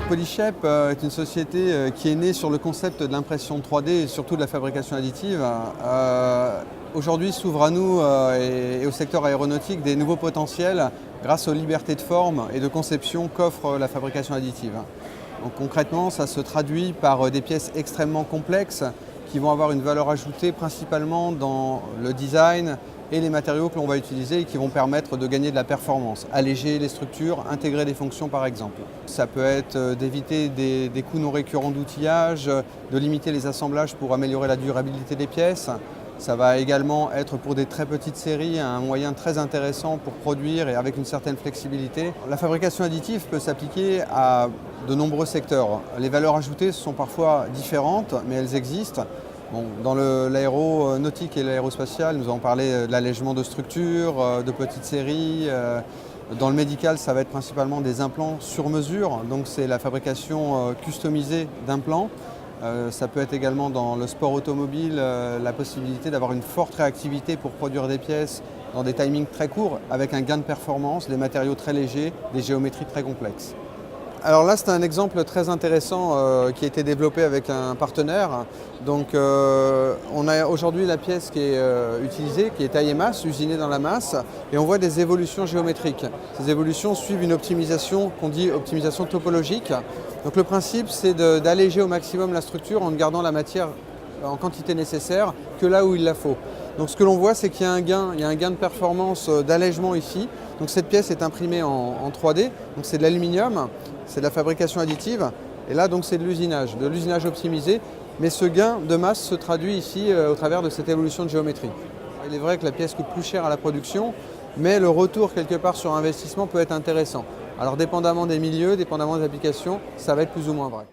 Polyshep est une société qui est née sur le concept de l'impression 3D et surtout de la fabrication additive. Aujourd'hui s'ouvrent à nous et au secteur aéronautique des nouveaux potentiels grâce aux libertés de forme et de conception qu'offre la fabrication additive. Donc concrètement, ça se traduit par des pièces extrêmement complexes qui vont avoir une valeur ajoutée principalement dans le design et les matériaux que l'on va utiliser et qui vont permettre de gagner de la performance, alléger les structures, intégrer des fonctions par exemple. Ça peut être d'éviter des coûts non récurrents d'outillage, de limiter les assemblages pour améliorer la durabilité des pièces. Ça va également être pour des très petites séries un moyen très intéressant pour produire et avec une certaine flexibilité. La fabrication additive peut s'appliquer à de nombreux secteurs. Les valeurs ajoutées sont parfois différentes, mais elles existent. Bon, dans l'aéronautique et l'aérospatial, nous avons parlé de l'allègement de structures, de petites séries. Dans le médical, ça va être principalement des implants sur mesure, donc c'est la fabrication customisée d'implants. Ça peut être également dans le sport automobile la possibilité d'avoir une forte réactivité pour produire des pièces dans des timings très courts avec un gain de performance, des matériaux très légers, des géométries très complexes. Alors là, c'est un exemple très intéressant qui a été développé avec un partenaire. Donc, on a aujourd'hui la pièce qui est utilisée, qui est taillée masse, usinée dans la masse, et on voit des évolutions géométriques. Ces évolutions suivent une optimisation qu'on dit optimisation topologique. Donc le principe, c'est d'alléger au maximum la structure en ne gardant la matière en quantité nécessaire que là où il la faut. Donc ce que l'on voit, c'est qu'il y a un gain de performance d'allègement ici. Donc cette pièce est imprimée en 3D, donc c'est de l'aluminium, c'est de la fabrication additive, et là donc c'est de l'usinage optimisé, mais ce gain de masse se traduit ici au travers de cette évolution de géométrie. Il est vrai que la pièce coûte plus cher à la production, mais le retour quelque part sur investissement peut être intéressant. Alors dépendamment des milieux, dépendamment des applications, ça va être plus ou moins vrai.